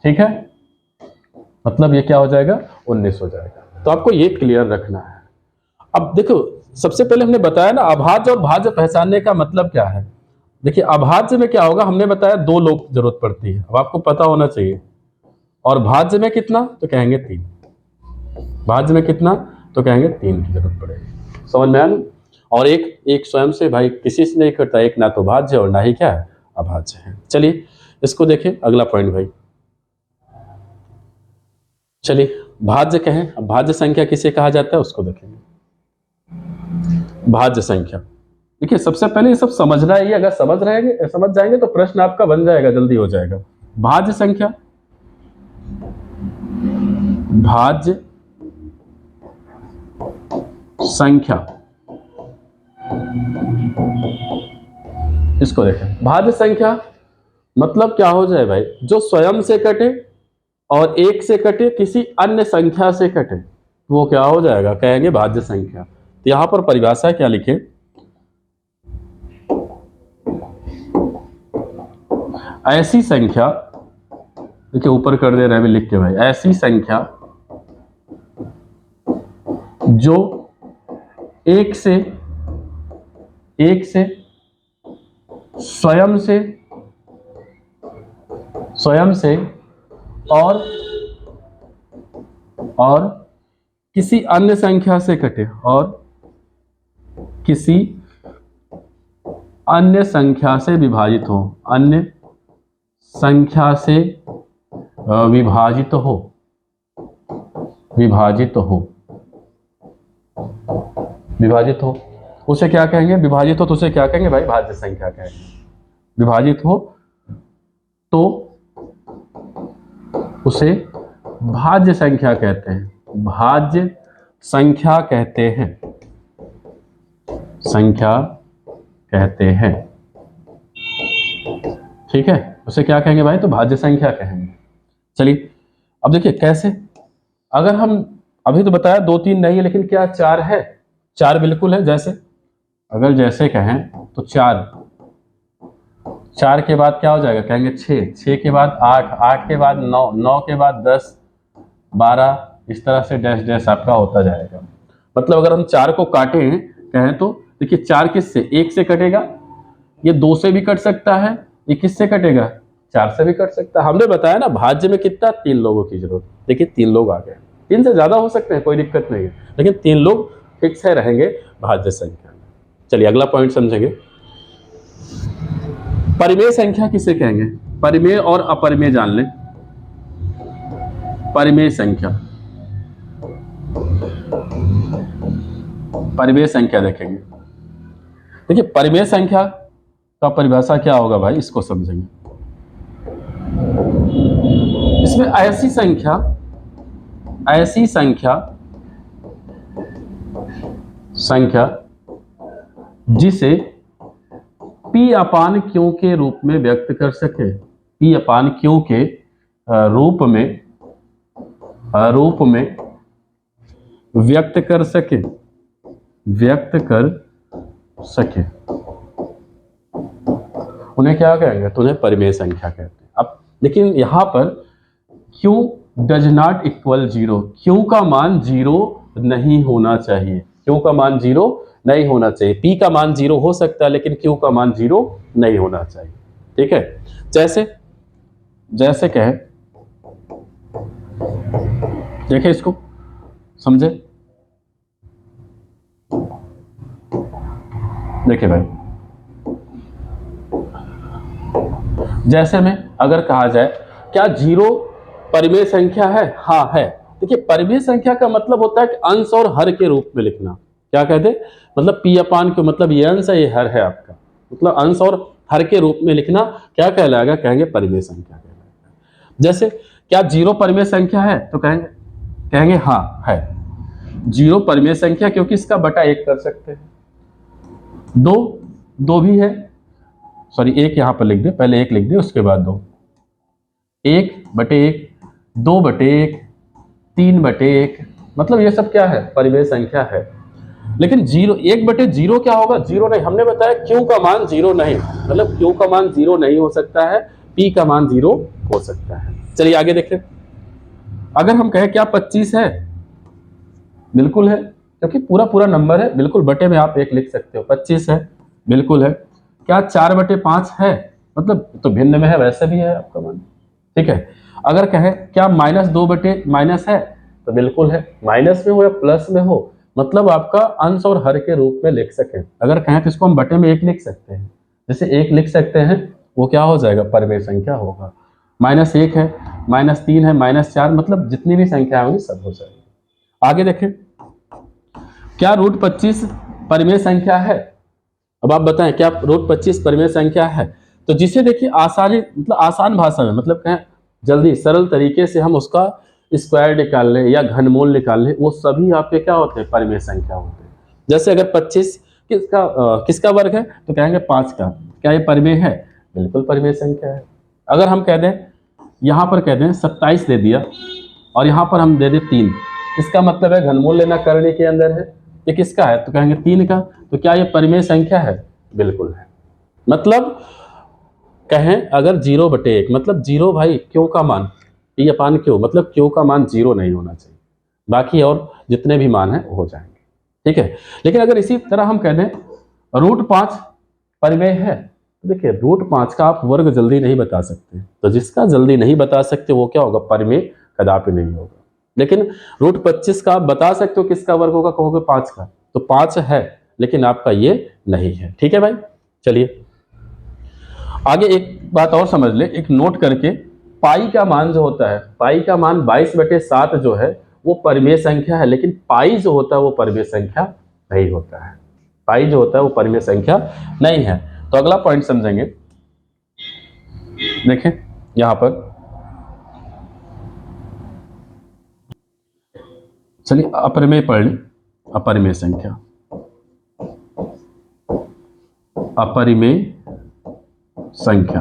S1: ठीक है, मतलब ये क्या हो जाएगा 19 हो जाएगा। तो आपको ये क्लियर रखना है। अब देखो सबसे पहले हमने बताया ना अभाज्य और भाज्य पहचानने का मतलब क्या है। देखिए अभाज्य में क्या होगा, हमने बताया 2 लोग जरूरत पड़ती है, अब आपको पता होना चाहिए। और भाज्य में कितना तो कहेंगे 3, भाज्य में कितना तो कहेंगे 3 की जरूरत पड़ेगी। समझ में आया। और एक स्वयं से भाई किसी से नहीं करता, एक ना तो भाज्य और ना ही क्या है अभाज्य है। चलिए इसको देखें अगला पॉइंट भाई। चलिए भाज्य कहें, अब भाज्य संख्या किसे कहा जाता है उसको देखेंगे। भाज्य संख्या, देखिए सबसे पहले ये सब समझना है, अगर समझ जाएंगे तो प्रश्न आपका बन जाएगा, जल्दी हो जाएगा। भाज्य संख्या, भाज्य संख्या, इसको देखें। भाज्य संख्या मतलब क्या हो जाए भाई, जो स्वयं से कटे और एक से कटे, किसी अन्य संख्या से कटे, वो क्या हो जाएगा, कहेंगे भाज्य संख्या। तो यहां पर परिभाषा क्या लिखे, ऐसी संख्या, देखिए ऊपर कर दे रहे हैं लिख के भाई, ऐसी संख्या जो एक से स्वयं से और किसी अन्य संख्या से कटे, और किसी अन्य संख्या से विभाजित हो, अन्य संख्या से विभाजित हो, उसे क्या कहेंगे, विभाजित हो तो उसे क्या कहेंगे भाई, भाज्य संख्या कहेंगे। विभाजित हो तो उसे भाज्य संख्या कहते हैं, भाज्य संख्या कहते हैं, ठीक है। उसे क्या कहेंगे भाई, तो भाज्य संख्या कहेंगे। चलिए अब देखिए कैसे, अगर हम अभी तो बताया 2 3 नहीं है, लेकिन क्या 4 है, 4 बिल्कुल है। जैसे कहें तो 4 के बाद क्या हो जाएगा, कहेंगे 6 के बाद 8 के बाद 9 के बाद 10 12, इस तरह से डैश डैश आपका होता जाएगा। मतलब अगर हम 4 को काटें कहें तो देखिए 4 किससे, 1 से कटेगा, ये 2 से भी कट सकता है, ये किससे कटेगा, 4 से भी कट सकता है। हमने बताया ना भाज्य में कितना, 3 लोगों की जरूरत, देखिए 3 लोग आ गए, 3 से ज्यादा हो सकते हैं, कोई दिक्कत नहीं है, लेकिन 3 लोग फिक्स है रहेंगे भाज्य संख्या में। चलिए अगला पॉइंट समझेंगे, परिमेय संख्या किसे कहेंगे, परिमेय और अपरिमेय जान लें। परिमेय संख्या देखेंगे। देखिए परिमेय संख्या का परिभाषा क्या होगा भाई, इसको समझेंगे। इसमें ऐसी संख्या जिसे P अपान Q के रूप में व्यक्त कर सके, P अपान Q के रूप में व्यक्त कर सके, उन्हें क्या कहेंगे, तो उन्हें परिमेय संख्या कहते हैं। अब लेकिन यहां पर Q does not equal 0, Q का मान 0 नहीं होना चाहिए, Q का मान 0 नहीं होना चाहिए। P का मान 0 हो सकता है, लेकिन Q का मान 0 नहीं होना चाहिए, ठीक है। जैसे कहे, देखिए इसको समझे, देखिए भाई, जैसे में अगर कहा जाए क्या 0 परिमेय संख्या है, हाँ है। देखिए परिमेय संख्या का मतलब होता है कि अंश और हर के रूप में लिखना। क्या कहते हैं, मतलब P अपान Q, मतलब ये अंश है ये हर है आपका, मतलब अंश और हर के रूप में लिखना क्या कहलाएगा, कहेंगे परिमेय संख्या कहलाएगा। जैसे क्या 0 परिमेय संख्या है, तो कहेंगे हाँ है 0 परिमेय संख्या, क्योंकि इसका बटा 1 कर सकते हैं। 2 भी है, सॉरी 1 यहां पर लिख दे, पहले 1 लिख दे उसके बाद 2, 1/1, 2/1, 3/1, मतलब ये सब क्या है, परिमेय संख्या है। लेकिन 1/0 क्या होगा, 0 नहीं। हमने बताया Q का मान 0 नहीं, मतलब Q का मान 0 नहीं हो सकता है, P का मान 0 हो सकता है। चलिए आगे देखें, अगर हम कहें क्या 25 है, बिल्कुल है, क्योंकि पूरा नंबर है, बिल्कुल बटे में आप 1 लिख सकते हो, 25 है, बिल्कुल है। क्या 4/5 है, मतलब तो भिन्न में है, वैसे भी है आपका मान, ठीक है। अगर कहें क्या -2/- है, तो बिल्कुल है, माइनस में हो या प्लस में हो, मतलब आपका अंश और हर के रूप में लिख सके। अगर कहें तो इसको हम बटे में 1 लिख सकते हैं, जैसे 1 लिख सकते हैं, वो क्या हो जाएगा, परिमेय संख्या होगा। -1 है, -3 है, -4, मतलब जितनी भी संख्या होंगी सब हो जाएगी। आगे देखें, क्या रूट 25 परिमेय संख्या है? अब आप बताएं क्या रूट 25 परिमेय संख्या है? तो जिसे देखिए आसानी मतलब आसान भाषा में मतलब कहें जल्दी सरल तरीके से हम उसका स्क्वायर निकाल लें या घनमूल निकाल लें, वो सभी आपके क्या होते हैं? परिमेय संख्या होते हैं। जैसे अगर 25 किसका वर्ग है तो कहेंगे 5 का। क्या ये परिमेय है? बिल्कुल परिमेय संख्या है। अगर हम कह दें यहाँ पर कह दें 27 दे दिया और यहाँ पर हम दे दें 3, इसका मतलब है घनमूल लेना करने के अंदर है। ये किसका है? तो कहेंगे 3 का। तो क्या ये परिमेय संख्या है? बिल्कुल है। मतलब कहें अगर 0/1 मतलब 0 भाई क्यों का मान p अपान क्यों मतलब क्यों का मान 0 नहीं होना चाहिए, बाकी और जितने भी मान हैं हो जाएंगे, ठीक है। लेकिन अगर इसी तरह हम कह दें √5 परिमेय है, तो देखिए √5 का आप वर्ग जल्दी नहीं बता सकते, तो जिसका जल्दी नहीं बता सकते वो क्या होगा? परिमेय कदापि नहीं होगा। लेकिन √25 का आप बता सकते हो किसका वर्ग होगा? कहोगे 5 का, तो 5 है लेकिन आपका ये नहीं है, ठीक है भाई। चलिए आगे एक बात और समझ ले, एक नोट करके, पाई का मान जो होता है, पाई का मान 22/7 जो है वो परिमेय संख्या है, लेकिन पाई जो होता है वो परिमेय संख्या नहीं होता है। पाई जो होता है वो परिमेय संख्या नहीं है। तो अगला पॉइंट समझेंगे, देखें यहां पर, चलिए अपरिमेय पढ़ लें। अपरिमेय संख्या, अपरिमेय संख्या।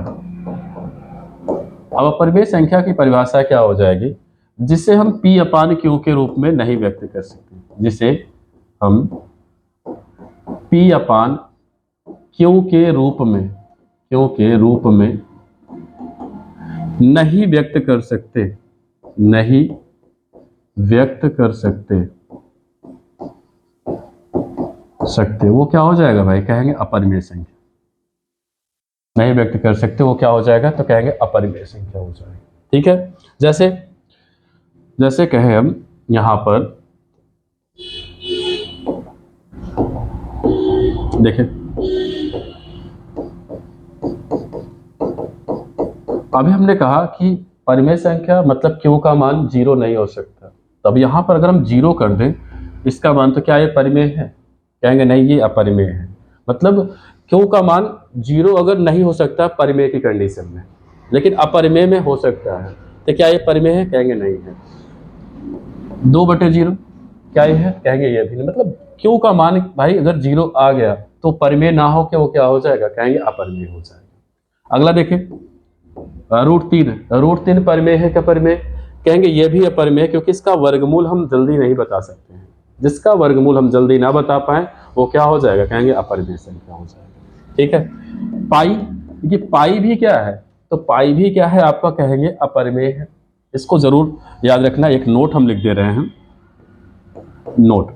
S1: अब अपरिमेय संख्या की परिभाषा क्या हो जाएगी? जिसे हम p अपान q के रूप में नहीं व्यक्त कर सकते, जिसे हम p अपान q के रूप में नहीं व्यक्त कर सकते, वो क्या हो जाएगा भाई? कहेंगे अपरिमेय संख्या। नहीं व्यक्त कर सकते वो क्या हो जाएगा? तो कहेंगे अपरिमेय संख्या हो जाएगा, ठीक है। जैसे कहें हम यहां पर देखें, अभी हमने कहा कि परिमेय संख्या मतलब क्यू का मान 0 नहीं हो सकता, तो अब यहां पर अगर हम 0 कर दें इसका मान, तो क्या ये परिमेय है? कहेंगे नहीं, ये अपरिमेय है। मतलब क्यू का मान 0 अगर नहीं हो सकता परिमेय की कंडीशन में, लेकिन अपरिमेय में हो सकता है, तो क्या ये परिमेय है? कहेंगे नहीं है। 2/0 क्या ये है? कहेंगे ये भी नहीं। मतलब क्यू का मान भाई अगर 0 आ गया तो परिमेय ना हो के वो क्या हो जाएगा? कहेंगे अपरिमेय हो जाएगा। अगला देखें, √3 परिमेय है क्या? परिमेय, कहेंगे ये भी अपरिमेय, क्योंकि इसका वर्गमूल हम जल्दी नहीं बता सकते हैं। जिसका वर्गमूल हम जल्दी ना बता पाए वो क्या हो जाएगा? कहेंगे अपरिमेय संख्या हो जाएगा, ठीक है। पाई, देखिए पाई भी क्या है? तो पाई भी क्या है आपका? कहेंगे अपरिमेय है। इसको जरूर याद रखना। एक नोट हम लिख दे रहे हैं, नोट,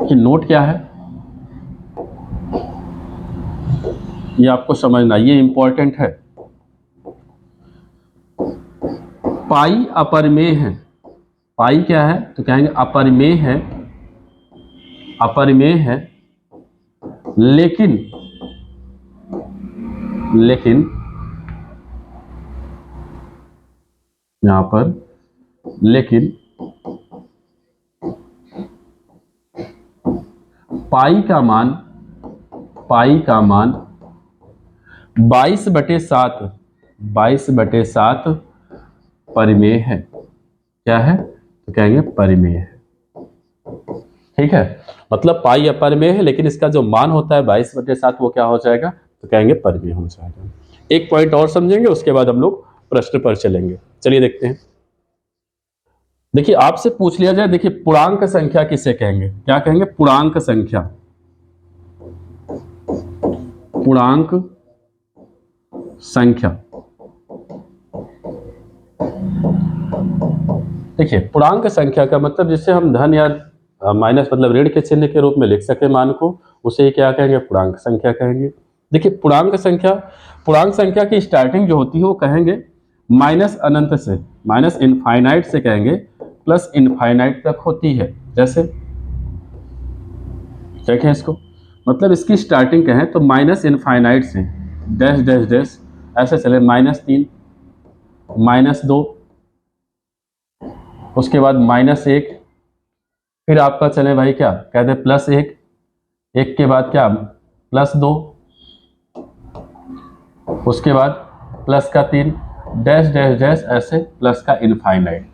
S1: कि नोट क्या है ये आपको समझना, ये इंपॉर्टेंट है। पाई अपरिमेय है। पाई क्या है? तो कहेंगे अपरिमेय है, लेकिन यहां पर लेकिन पाई का मान 22/7 परिमेय है। क्या है? तो कहेंगे परिमेय है, ठीक है। मतलब पाई अपरिमेय है, लेकिन इसका जो मान होता है 22/7 वो क्या हो जाएगा? तो कहेंगे परिमेय हो जाएगा। एक पॉइंट और समझेंगे, उसके बाद हम लोग प्रश्न पर चलेंगे। चलिए देखते हैं। देखिए आपसे पूछ लिया जाए, देखिए पूर्णांक संख्या किसे कहेंगे? क्या कहेंगे? पूर्णांक संख्या। पूर्णांक संख्या, देखिए पूर्णांक संख्या का मतलब जिसे हम धन या माइनस मतलब ऋण के चिन्ह के रूप में लिख सके मान को, उसे क्या कहेंगे? पूर्णांक संख्या कहेंगे। देखिए पूर्णांक संख्या की स्टार्टिंग जो होती है वो कहेंगे माइनस अनंत से, माइनस इनफाइनाइट से कहेंगे प्लस इनफाइनाइट तक होती है। जैसे देखें इसको, मतलब इसकी स्टार्टिंग कहें तो माइनस इनफाइनाइट से डैश डैश डैश ऐसे चले, -3 -2, उसके बाद -1, फिर आपका चले भाई क्या कहते हैं +1, 1 के बाद क्या +2, उसके बाद +3, डैश डैश डैश ऐसे प्लस का इनफाइनाइट।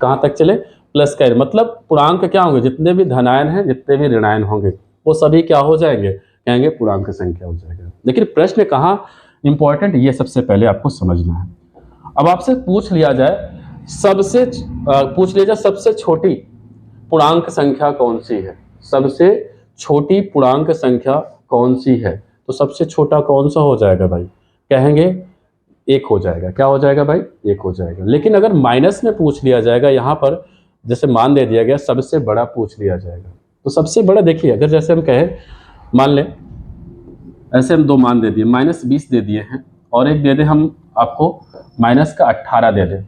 S1: कहाँ तक चले? प्लस का, मतलब पूर्णांक क्या होंगे, जितने भी धनायन हैं जितने भी ऋणायन होंगे वो सभी क्या हो जाएंगे, कहेंगे पूर्णांक संख्या हो जाएगा। लेकिन प्रश्न कहाँ इंपॉर्टेंट, ये सबसे पहले आपको समझना है। अब आपसे पूछ लिया जाए सबसे छोटी पूर्णांक संख्या कौन सी है, सबसे छोटी पूर्णांक संख्या कौन सी है, तो सबसे छोटा कौन सा हो जाएगा भाई, कहेंगे 1 हो जाएगा। क्या हो जाएगा भाई? 1 हो जाएगा। लेकिन अगर माइनस में पूछ लिया जाएगा, यहाँ पर जैसे मान दे दिया गया सबसे बड़ा पूछ लिया जाएगा, तो सबसे बड़ा देखिए, अगर जैसे हम कहें मान लें ऐसे हम 2 मान दे दिए, -20 दे दिए हैं और एक दे दें हम आपको -18 दे दें।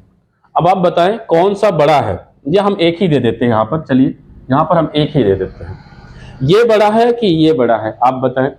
S1: अब आप बताएं कौन सा बड़ा है, या हम एक ही दे देते हैं यहाँ पर, चलिए यहाँ पर हम एक ही दे देते हैं, ये बड़ा है कि ये बड़ा है, आप बताएं।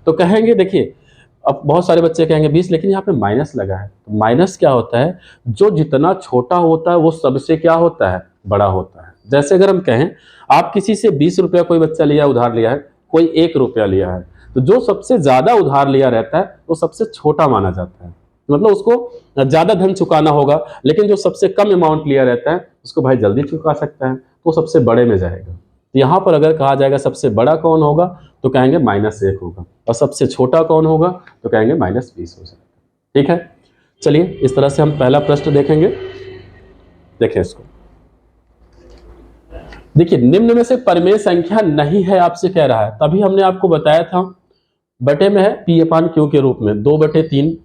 S1: तो कहेंगे देखिए, अब बहुत सारे बच्चे कहेंगे 20, लेकिन यहाँ पे माइनस लगा है। तो माइनस क्या होता है, जो जितना छोटा होता है वो सबसे क्या होता है, बड़ा होता है। जैसे अगर हम कहें आप किसी से 20 रुपया कोई बच्चा लिया, उधार लिया है, कोई 1 रुपया लिया है, तो जो सबसे ज्यादा उधार लिया रहता है वो सबसे छोटा माना जाता है, मतलब उसको ज्यादा धन चुकाना होगा। लेकिन जो सबसे कम अमाउंट लिया रहता है उसको भाई जल्दी चुका सकता है, तो सबसे बड़े में जाएगा। तो यहाँ पर अगर कहा जाएगा सबसे बड़ा कौन होगा, तो कहेंगे -1 होगा, और सबसे छोटा कौन होगा, तो कहेंगे -20 हो जाएगा। ठीक है, चलिए इस तरह से हम पहला प्रश्न देखेंगे। देखें इसको, देखिए निम्न में से परिमेय संख्या नहीं है, आपसे कह रहा है। तभी हमने आपको बताया था बटे में है P/Q के रूप में 2/3,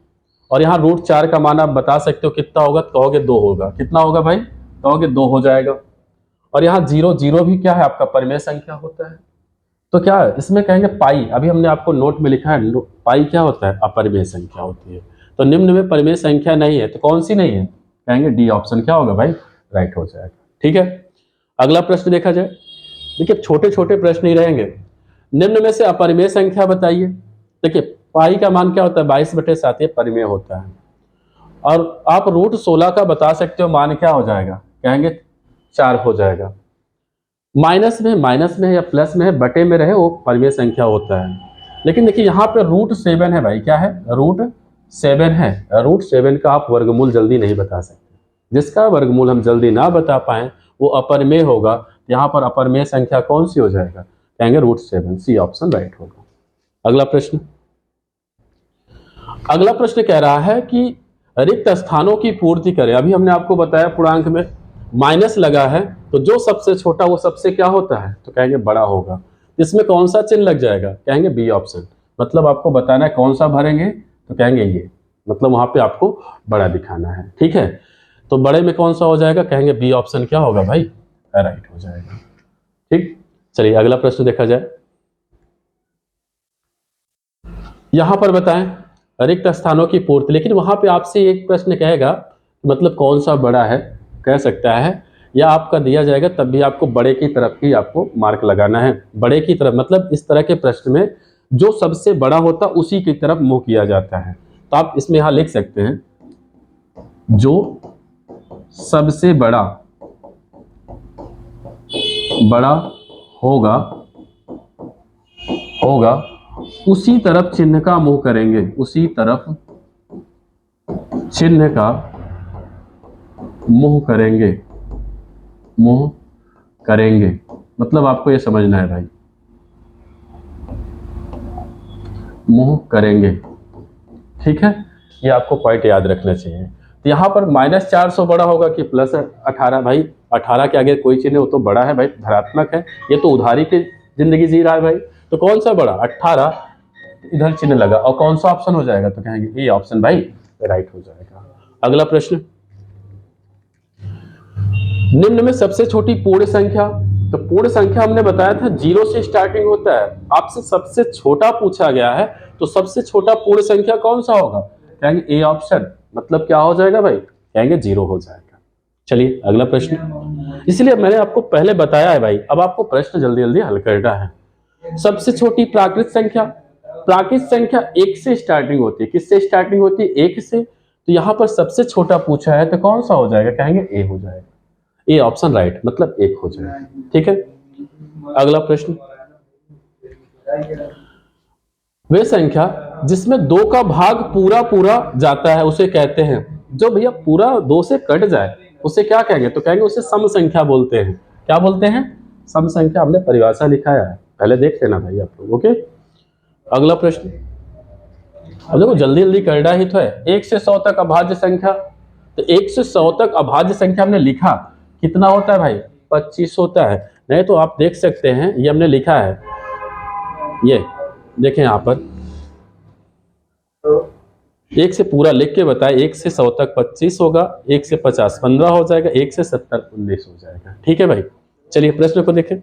S1: और यहाँ √4 का मान आप बता सकते हो कितना होगा, तो कहोगे 2 होगा। कितना होगा भाई, कहोगे 2 हो जाएगा। और यहाँ 0 भी क्या है, आपका परिमेय संख्या होता है। तो क्या है इसमें, कहेंगे पाई, अभी हमने आपको नोट में लिखा है पाई क्या होता है, अपरिमेय संख्या होती है। तो निम्न में परिमेय संख्या नहीं है, तो कौन सी नहीं है, कहेंगे डी ऑप्शन क्या होगा भाई, राइट हो जाएगा। ठीक है, अगला प्रश्न देखा जाए। देखिए छोटे छोटे प्रश्न ही रहेंगे। निम्न में से अपरिमेय संख्या बताइए। देखिए पाई का मान क्या होता है, 22/7 ये परिमेय होता है। और आप √16 का बता सकते हो मान क्या हो जाएगा, कहेंगे 4 हो जाएगा। माइनस में या प्लस में है, बटे में रहे वो परिमेय संख्या होता है। लेकिन देखिए यहाँ पे √7 है भाई, क्या है, √7 है। √7 का आप वर्गमूल जल्दी नहीं बता सकते, जिसका वर्गमूल हम जल्दी ना बता पाए वो अपरिमेय होगा। यहाँ पर अपरिमेय संख्या कौन सी हो जाएगा, कहेंगे √7, सी ऑप्शन राइट होगा। अगला प्रश्न कह रहा है कि रिक्त स्थानों की पूर्ति करें। अभी हमने आपको बताया पूर्णांक में माइनस लगा है, तो जो सबसे छोटा वो सबसे क्या होता है, तो कहेंगे बड़ा होगा। इसमें कौन सा चिन्ह लग जाएगा, कहेंगे बी ऑप्शन। मतलब आपको बताना है कौन सा भरेंगे, तो कहेंगे ये, मतलब वहां पे आपको बड़ा दिखाना है। ठीक है, तो बड़े में कौन सा हो जाएगा, कहेंगे बी ऑप्शन क्या होगा भाई, राइट हो जाएगा। ठीक, चलिए अगला प्रश्न देखा जाए। यहां पर बताएं रिक्त स्थानों की पूर्ति, लेकिन वहां पे आपसे एक प्रश्न कहेगा मतलब कौन सा बड़ा है, कह सकता है, या आपका दिया जाएगा तब भी आपको बड़े की तरफ ही आपको मार्क लगाना है। बड़े की तरफ मतलब इस तरह के प्रश्न में जो सबसे बड़ा होता उसी की तरफ मुंह किया जाता है। तो आप इसमें यहां लिख सकते हैं जो सबसे बड़ा होगा उसी तरफ चिन्ह का मुंह करेंगे, उसी तरफ चिन्ह का मुंह करेंगे। मतलब आपको ये समझना है भाई, मुंह करेंगे। ठीक है, ये आपको पॉइंट याद रखना चाहिए। तो यहाँ पर -400 बड़ा होगा कि +18, भाई 18 के आगे कोई चिन्ह है वो तो बड़ा है भाई, धनात्मक है, ये तो उधारी की जिंदगी जी रहा है भाई। तो कौन सा बड़ा, 18 इधर चिन्ह लगा, और कौन सा ऑप्शन हो जाएगा, तो कहेंगे ये ऑप्शन भाई राइट हो जाएगा। अगला प्रश्न, निम्न में सबसे छोटी पूर्ण संख्या। तो पूर्ण संख्या हमने बताया था 0 से स्टार्टिंग होता है, आपसे सबसे छोटा पूछा गया है, तो सबसे छोटा पूर्ण संख्या कौन सा होगा, कहेंगे ए ऑप्शन। मतलब क्या हो जाएगा भाई, कहेंगे 0 हो जाएगा। चलिए अगला प्रश्न, इसलिए मैंने आपको पहले बताया है भाई, अब आपको प्रश्न जल्दी जल्दी हल करना है। सबसे छोटी प्राकृत संख्या 1 से स्टार्टिंग होती है। किससे स्टार्टिंग होती है, 1 से। तो यहाँ पर सबसे छोटा पूछा है तो कौन सा हो जाएगा, कहेंगे ए हो जाएगा। ए ऑप्शन राइट, मतलब 1 हो जाएगा। ठीक है, अगला प्रश्न, वे संख्या जिसमें 2 का भाग पूरा पूरा जाता है उसे कहते हैं, जो भैया पूरा 2 से कट जाए उसे क्या कहेंगे, तो कहेंगे उसे सम संख्या बोलते हैं। क्या बोलते हैं, सम संख्या। हमने परिभाषा लिखाया है, पहले देख लेना भाई आप लोग। ओके, अगला प्रश्न, अब देखो जल्दी जल्दी करना ही तो है। 1 से 100 तक अभाज्य संख्या, तो 1 से 100 तक अभाज्य संख्या हमने लिखा, कितना होता है भाई, 25 होता है। नहीं तो आप देख सकते हैं, ये हमने लिखा है, ये देखें यहाँ पर 1 से पूरा लिख के बताए, 1 से 100 तक 25 होगा, 1 से 50 15 हो जाएगा, 1 से 70 19 हो जाएगा। ठीक है भाई, चलिए प्रश्न को देखें।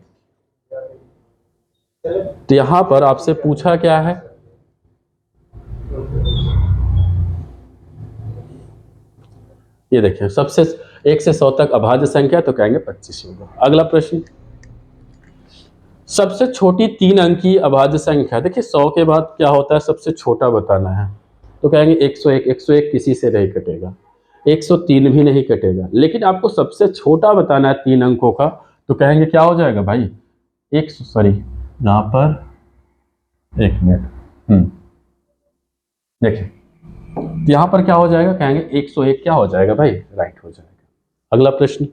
S1: तो यहां पर आपसे पूछा क्या है, ये देखिए सबसे 1 से 100 तक अभाज्य संख्या, तो कहेंगे 25 होगा। अगला प्रश्न, सबसे छोटी 3 अंकीय अभाज्य संख्या। देखिए 100 के बाद क्या होता है, सबसे छोटा बताना है, तो कहेंगे 101। 101 किसी से नहीं कटेगा, 103 भी नहीं कटेगा, लेकिन आपको सबसे छोटा बताना है 3 अंकों का, तो कहेंगे क्या हो जाएगा भाई, यहाँ पर 1 मिनट, देखिए यहां पर क्या हो जाएगा, कहेंगे 101 क्या हो जाएगा भाई, राइट हो जाएगा। अगला प्रश्न,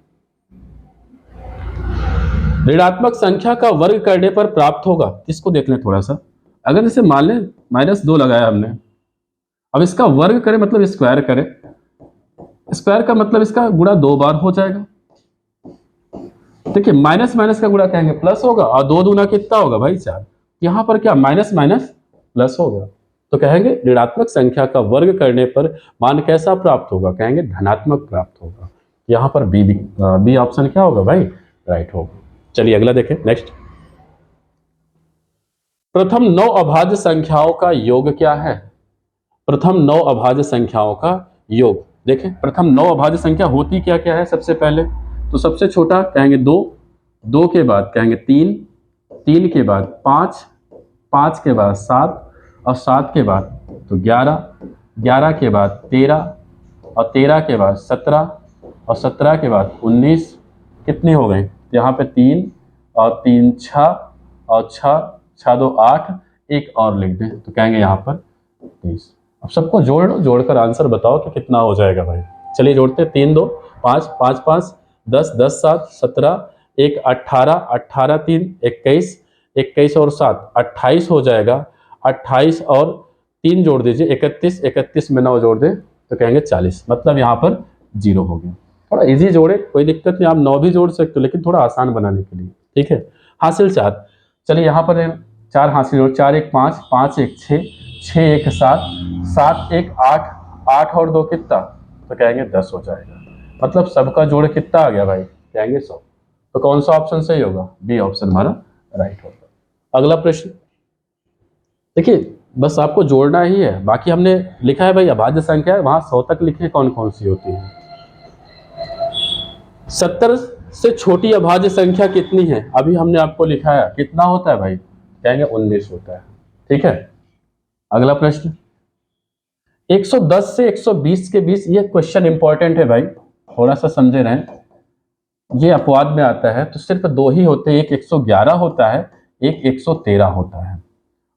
S1: ऋणात्मक संख्या का वर्ग करने पर प्राप्त होगा, इसको देख लें थोड़ा सा। अगर जैसे मान लें -2 लगाया हमने, अब इसका वर्ग करें मतलब स्क्वायर करें, स्क्वायर का मतलब इसका गुणा 2 बार हो जाएगा। देखिए माइनस माइनस का गुणा कहेंगे प्लस होगा, और 2 दूना कितना होगा भाई 4। यहाँ पर क्या माइनस माइनस प्लस होगा, तो कहेंगे ऋणात्मक संख्या का वर्ग करने पर मान कैसा प्राप्त होगा, कहेंगे धनात्मक प्राप्त होगा। यहाँ पर बी ऑप्शन क्या होगा भाई, राइट होगा। चलिए अगला देखें, नेक्स्ट, प्रथम 9 अभाज्य संख्याओं का योग क्या है। प्रथम 9 अभाज्य संख्याओं का योग, देखें प्रथम 9 अभाज्य संख्या होती क्या क्या है। सबसे पहले तो सबसे छोटा कहेंगे 2, 2 के बाद कहेंगे 3, 3 के बाद 5, 5 के बाद 7, और 7 के बाद तो 11, 11 के बाद 13, और 13 के बाद 17, और 17 के बाद 19, कितने हो गए, यहाँ पे 3 और 3 6, और 6 2 8, एक और लिख दें तो कहेंगे यहाँ पर 30। अब सबको जोड़ लो, जोड़कर आंसर बताओ कि कितना हो जाएगा भाई। चलिए जोड़ते, 3 2 5, 5 5 10, 10 7 17, 1 18, 18 3 21, 21 और 7 28 हो जाएगा। 28 और 3 जोड़ दीजिए 31, 31 में 9 जोड़ दें तो कहेंगे 40, मतलब यहाँ पर 0 हो गया। थोड़ा इजी जोड़े, कोई दिक्कत नहीं, आप 9 भी जोड़ सकते हो, लेकिन थोड़ा आसान बनाने के लिए। ठीक है, हासिल 4, चलिए यहाँ पर 4 हासिल जोड़, 4 1 5, 5 1 6, 6 1 7, 7 1 8, 8 और 2 कितना, तो कहेंगे 10 हो जाएगा। मतलब सबका जोड़ कितना आ गया भाई, कहेंगे 100। तो कौन सा ऑप्शन सही होगा, बी ऑप्शन हमारा राइट होगा। अगला प्रश्न, देखिए बस आपको जोड़ना ही है, बाकी हमने लिखा है भाई अभाज्य संख्या है, वहां 100 तक लिखे कौन कौन सी होती है। 70 से छोटी अभाज्य संख्या कितनी है, अभी हमने आपको लिखा है, कितना होता है भाई, कहेंगे 19 होता है। ठीक है, अगला प्रश्न, 110 से 120 के बीच, ये क्वेश्चन इंपॉर्टेंट है भाई, थोड़ा सा समझे रहें, ये अपवाद में आता है, तो सिर्फ 2 ही होते हैं, एक 111 होता है, एक 113 होता है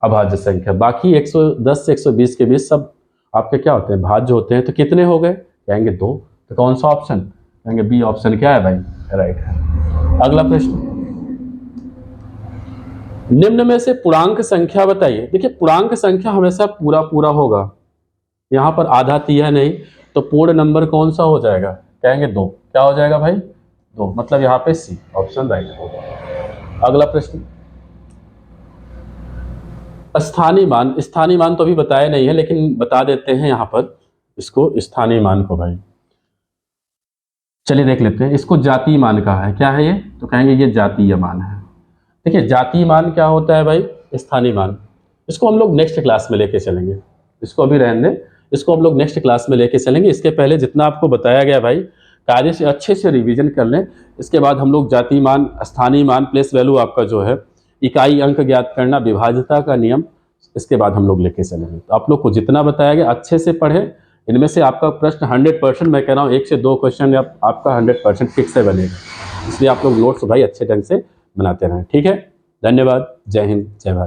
S1: अभाज्य संख्या, बाकी 110 से 120 के बीच सब आपके क्या होते हैं, भाज्य होते हैं। तो कितने हो गए, कहेंगे 2, तो कौन सा ऑप्शन, कहेंगे बी ऑप्शन क्या है भाई, राइट है। अगला प्रश्न, निम्न में से पूर्णांक संख्या बताइए। देखिए पूर्णांक संख्या हमेशा पूरा पूरा होगा, यहाँ पर आधा तिया नहीं, तो पूर्ण नंबर कौन सा हो जाएगा, कहेंगे 2, क्या हो जाएगा भाई 2, मतलब यहाँ पे सी ऑप्शन राइट होगा। अगला प्रश्न, स्थानीय मान, स्थानीय मान तो अभी बताया नहीं है, लेकिन बता देते हैं यहाँ पर इसको, स्थानीय मान को भाई चलिए देख लेते हैं। इसको जातीय मान कहा है, क्या है ये, तो कहेंगे ये जातीय मान है। देखिए जातीय मान क्या होता है भाई, स्थानीय मान, इसको हम लोग नेक्स्ट क्लास में लेके चलेंगे, इसको अभी रहने दें, इसको हम लोग नेक्स्ट क्लास में लेके चलेंगे। इसके पहले जितना आपको बताया गया भाई कार्य से अच्छे से रिवीजन कर लें, इसके बाद हम लोग जातीय मान, स्थानीय मान, प्लेस वैल्यू आपका जो है, इकाई अंक ज्ञात करना, विभाज्यता का नियम, इसके बाद हम लोग लेके चलेंगे। तो आप लोग को जितना बताया गया अच्छे से पढ़ें, इनमें से आपका प्रश्न 100% मैं कह रहा हूँ 1 से 2 क्वेश्चन आपका 100% फिक्स से बनेगा। इसलिए आप लोग नोट्स भाई अच्छे ढंग से बनाते रहें। ठीक है, धन्यवाद। जय हिंद, जय भारत।